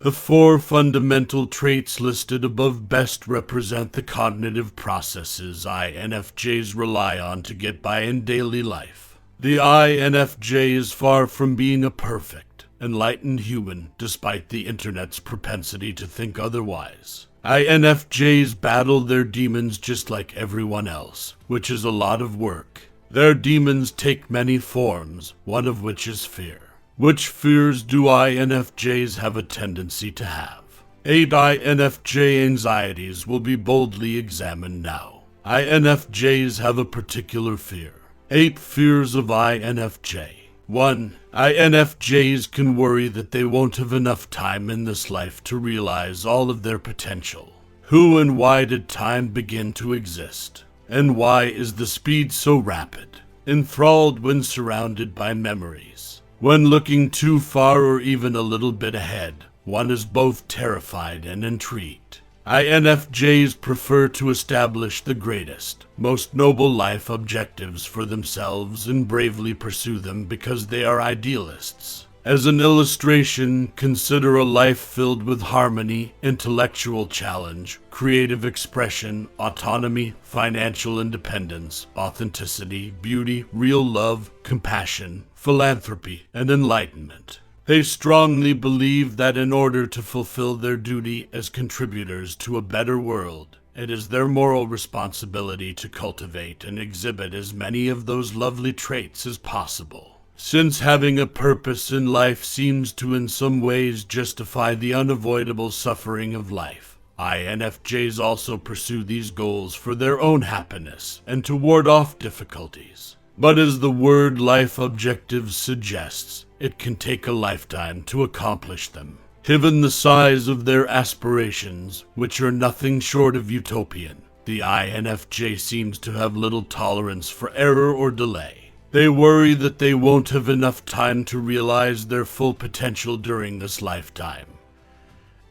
The four fundamental traits listed above best represent the cognitive processes INFJs rely on to get by in daily life. The INFJ is far from being a perfect, enlightened human, despite the internet's propensity to think otherwise. INFJs battle their demons just like everyone else, which is a lot of work. Their demons take many forms, one of which is fear. Which fears do INFJs have a tendency to have? 8 INFJ anxieties will be boldly examined now. INFJs have a particular fear. 8 fears of INFJ. 1. INFJs can worry that they won't have enough time in this life to realize all of their potential. Who and why did time begin to exist? And why is the speed so rapid? Enthralled when surrounded by memories. When looking too far or even a little bit ahead, one is both terrified and intrigued. INFJs prefer to establish the greatest, most noble life objectives for themselves and bravely pursue them because they are idealists. As an illustration, consider a life filled with harmony, intellectual challenge, creative expression, autonomy, financial independence, authenticity, beauty, real love, compassion, philanthropy, and enlightenment. They strongly believe that in order to fulfill their duty as contributors to a better world, it is their moral responsibility to cultivate and exhibit as many of those lovely traits as possible. Since having a purpose in life seems to in some ways justify the unavoidable suffering of life, INFJs also pursue these goals for their own happiness and to ward off difficulties. But as the word life objectives suggests, it can take a lifetime to accomplish them. Given the size of their aspirations, which are nothing short of utopian, the INFJ seems to have little tolerance for error or delay. They worry that they won't have enough time to realize their full potential during this lifetime,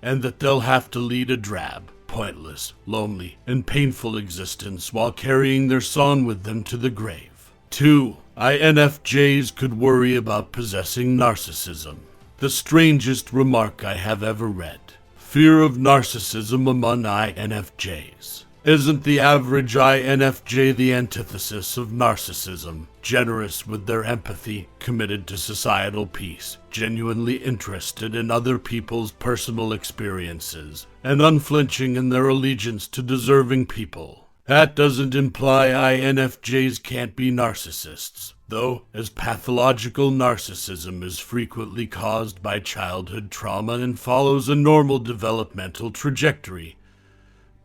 and that they'll have to lead a drab, pointless, lonely, and painful existence while carrying their song with them to the grave. 2. INFJs could worry about possessing narcissism. The strangest remark I have ever read. Fear of narcissism among INFJs. Isn't the average INFJ the antithesis of narcissism? Generous with their empathy, committed to societal peace, genuinely interested in other people's personal experiences, and unflinching in their allegiance to deserving people. That doesn't imply INFJs can't be narcissists, though, as pathological narcissism is frequently caused by childhood trauma and follows a normal developmental trajectory,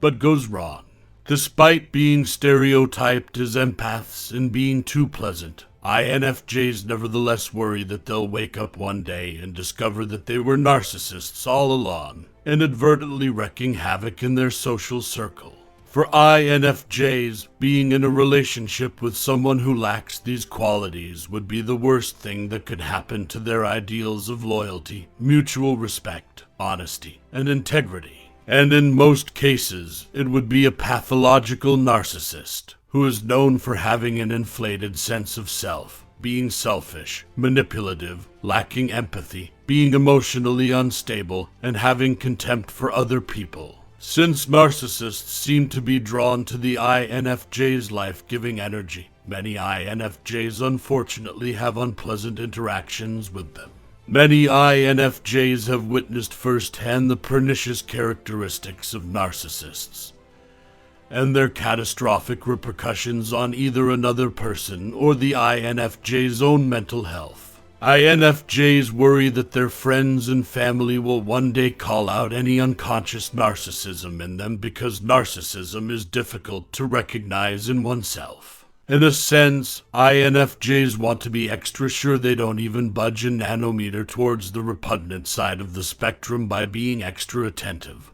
but goes wrong. Despite being stereotyped as empaths and being too pleasant, INFJs nevertheless worry that they'll wake up one day and discover that they were narcissists all along, inadvertently wreaking havoc in their social circle. For INFJs, being in a relationship with someone who lacks these qualities would be the worst thing that could happen to their ideals of loyalty, mutual respect, honesty, and integrity. And in most cases, it would be a pathological narcissist who is known for having an inflated sense of self, being selfish, manipulative, lacking empathy, being emotionally unstable, and having contempt for other people. Since narcissists seem to be drawn to the INFJ's life-giving energy, many INFJs unfortunately have unpleasant interactions with them. Many INFJs have witnessed firsthand the pernicious characteristics of narcissists, and their catastrophic repercussions on either another person or the INFJ's own mental health. INFJs worry that their friends and family will one day call out any unconscious narcissism in them because narcissism is difficult to recognize in oneself. In a sense, INFJs want to be extra sure they don't even budge a nanometer towards the repugnant side of the spectrum by being extra attentive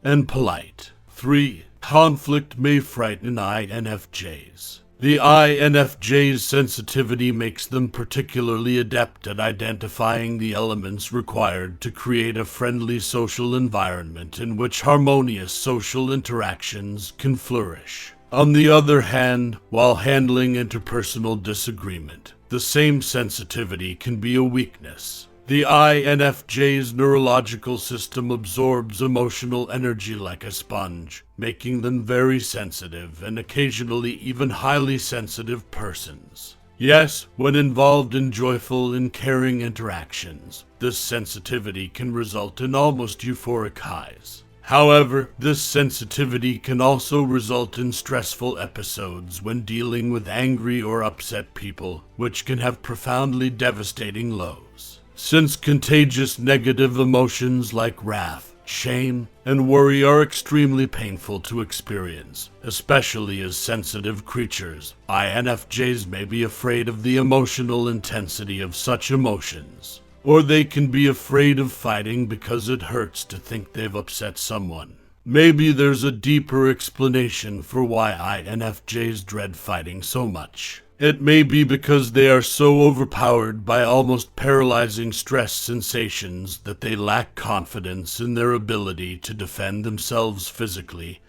and polite. 3. Conflict may frighten INFJs. The INFJ's sensitivity makes them particularly adept at identifying the elements required to create a friendly social environment in which harmonious social interactions can flourish. On the other hand, while handling interpersonal disagreement, the same sensitivity can be a weakness. The INFJ's neurological system absorbs emotional energy like a sponge, making them very sensitive and occasionally even highly sensitive persons. Yes, when involved in joyful and caring interactions, this sensitivity can result in almost euphoric highs. However, this sensitivity can also result in stressful episodes when dealing with angry or upset people, which can have profoundly devastating lows. Since contagious negative emotions like wrath, shame, and worry are extremely painful to experience, especially as sensitive creatures, INFJs may be afraid of the emotional intensity of such emotions. Or they can be afraid of fighting because it hurts to think they've upset someone. Maybe there's a deeper explanation for why INFJs dread fighting so much. It may be because they are so overpowered by almost paralyzing stress sensations that they lack confidence in their ability to defend themselves physically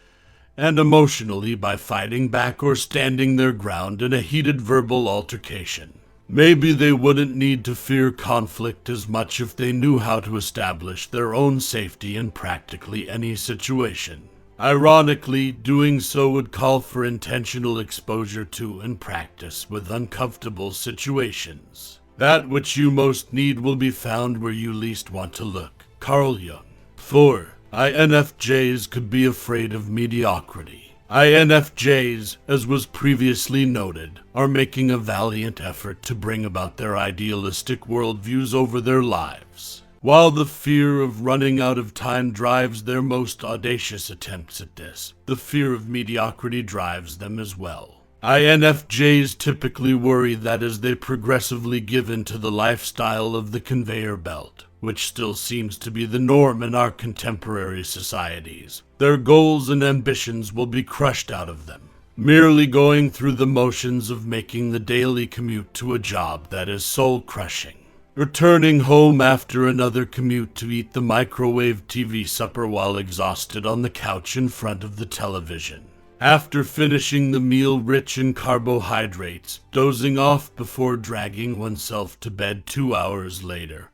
and emotionally by fighting back or standing their ground in a heated verbal altercation. Maybe they wouldn't need to fear conflict as much if they knew how to establish their own safety in practically any situation. Ironically, doing so would call for intentional exposure to and practice with uncomfortable situations. That which you most need will be found where you least want to look. Carl Jung. 4. INFJs could be afraid of mediocrity. INFJs, as was previously noted, are making a valiant effort to bring about their idealistic worldviews over their lives. While the fear of running out of time drives their most audacious attempts at this, the fear of mediocrity drives them as well. INFJs typically worry that as they progressively give into the lifestyle of the conveyor belt, which still seems to be the norm in our contemporary societies, their goals and ambitions will be crushed out of them. Merely going through the motions of making the daily commute to a job that is soul-crushing. Returning home after another commute to eat the microwave TV supper while exhausted on the couch in front of the television. After finishing the meal rich in carbohydrates, dozing off before dragging oneself to bed 2 hours later,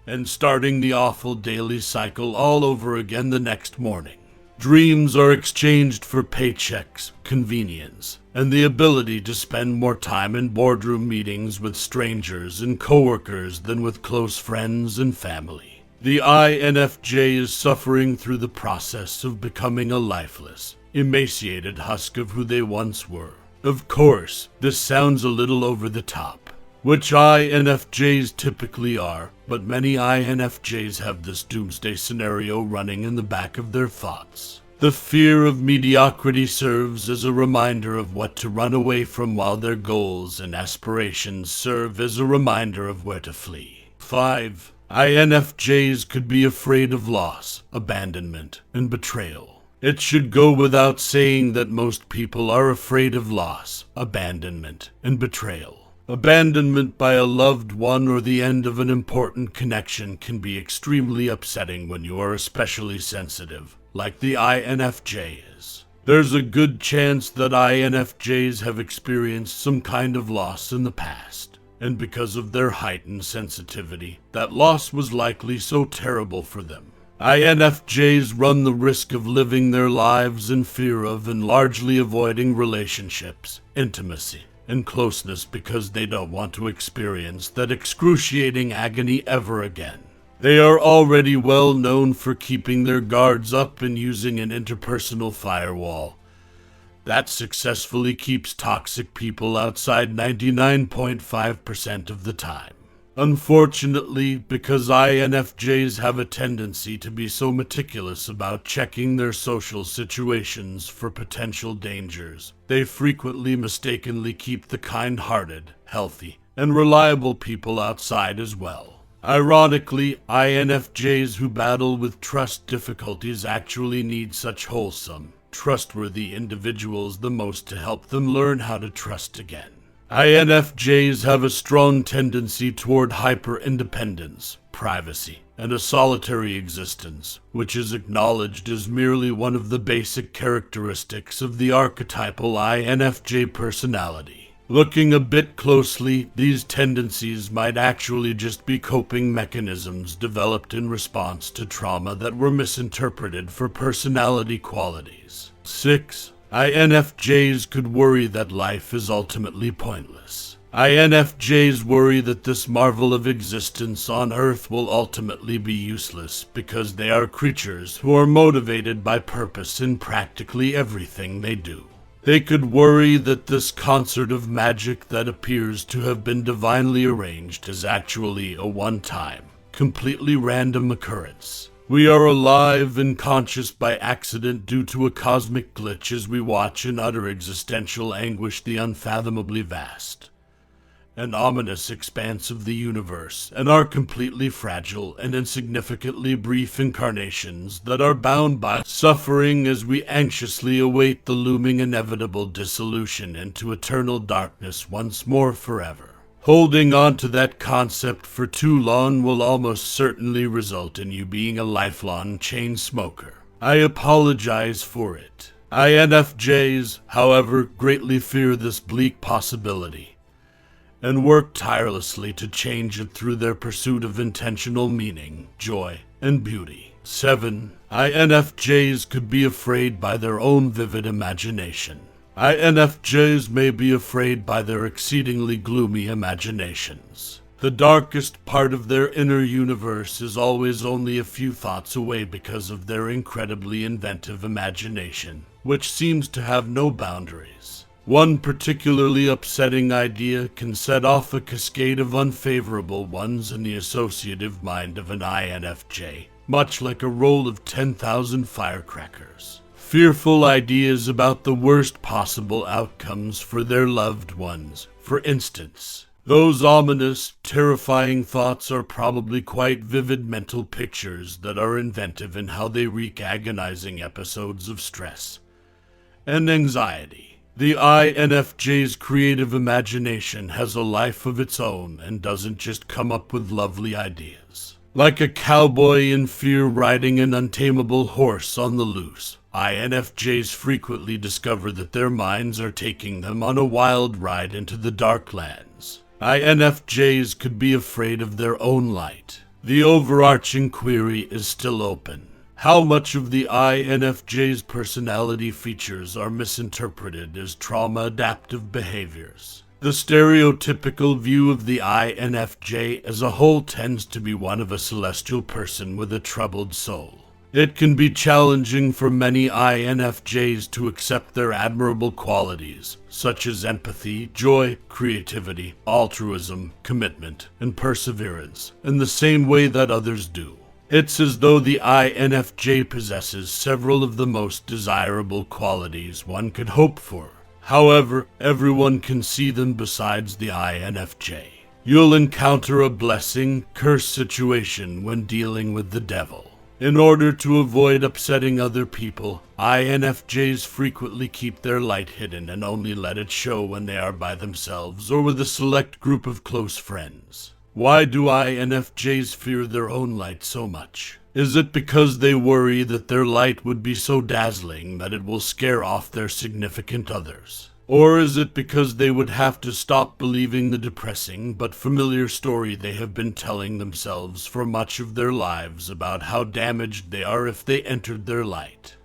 and starting the awful daily cycle all over again the next morning. Dreams are exchanged for paychecks, convenience, and the ability to spend more time in boardroom meetings with strangers and coworkers than with close friends and family. The INFJ is suffering through the process of becoming a lifeless, emaciated husk of who they once were. Of course, this sounds a little over the top, which INFJs typically are, but many INFJs have this doomsday scenario running in the back of their thoughts. The fear of mediocrity serves as a reminder of what to run away from, while their goals and aspirations serve as a reminder of where to flee. 5. INFJs could be afraid of loss, abandonment, and betrayal. It should go without saying that most people are afraid of loss, abandonment, and betrayal. Abandonment by a loved one or the end of an important connection can be extremely upsetting when you are especially sensitive, like the INFJ is. There's a good chance that INFJs have experienced some kind of loss in the past, and because of their heightened sensitivity, that loss was likely so terrible for them. INFJs run the risk of living their lives in fear of and largely avoiding relationships, intimacy, and closeness because they don't want to experience that excruciating agony ever again. They are already well known for keeping their guards up and using an interpersonal firewall that successfully keeps toxic people outside 99.5% of the time. Unfortunately, because INFJs have a tendency to be so meticulous about checking their social situations for potential dangers, they frequently mistakenly keep the kind-hearted, healthy, and reliable people outside as well. Ironically, INFJs who battle with trust difficulties actually need such wholesome, trustworthy individuals the most to help them learn how to trust again. INFJs have a strong tendency toward hyper-independence, privacy, and a solitary existence, which is acknowledged as merely one of the basic characteristics of the archetypal INFJ personality. Looking a bit closely, these tendencies might actually just be coping mechanisms developed in response to trauma that were misinterpreted for personality qualities. 6. INFJs could worry that life is ultimately pointless. INFJs worry that this marvel of existence on Earth will ultimately be useless because they are creatures who are motivated by purpose in practically everything they do. They could worry that this concert of magic that appears to have been divinely arranged is actually a one-time, completely random occurrence. We are alive and conscious by accident due to a cosmic glitch as we watch in utter existential anguish the unfathomably vast and ominous expanse of the universe, and are completely fragile and insignificantly brief incarnations that are bound by suffering as we anxiously await the looming inevitable dissolution into eternal darkness once more forever. Holding on to that concept for too long will almost certainly result in you being a lifelong chain smoker. I apologize for it. INFJs, however, greatly fear this bleak possibility and work tirelessly to change it through their pursuit of intentional meaning, joy, and beauty. 7. INFJs could be afraid by their own vivid imagination. INFJs may be afraid by their exceedingly gloomy imaginations. The darkest part of their inner universe is always only a few thoughts away because of their incredibly inventive imagination, which seems to have no boundaries. One particularly upsetting idea can set off a cascade of unfavorable ones in the associative mind of an INFJ, much like a roll of 10,000 firecrackers. Fearful ideas about the worst possible outcomes for their loved ones, for instance. Those ominous, terrifying thoughts are probably quite vivid mental pictures that are inventive in how they wreak agonizing episodes of stress and anxiety. The INFJ's creative imagination has a life of its own and doesn't just come up with lovely ideas. Like a cowboy in fear riding an untamable horse on the loose, INFJs frequently discover that their minds are taking them on a wild ride into the dark lands. INFJs could be afraid of their own light. The overarching query is still open. How much of the INFJ's personality features are misinterpreted as trauma-adaptive behaviors? The stereotypical view of the INFJ as a whole tends to be one of a celestial person with a troubled soul. It can be challenging for many INFJs to accept their admirable qualities, such as empathy, joy, creativity, altruism, commitment, and perseverance, in the same way that others do. It's as though the INFJ possesses several of the most desirable qualities one could hope for. However, everyone can see them besides the INFJ. You'll encounter a blessing-curse situation when dealing with the devil. In order to avoid upsetting other people, INFJs frequently keep their light hidden and only let it show when they are by themselves or with a select group of close friends. Why do INFJs fear their own light so much? Is it because they worry that their light would be so dazzling that it will scare off their significant others? Or is it because they would have to stop believing the depressing but familiar story they have been telling themselves for much of their lives about how damaged they are if they entered their light?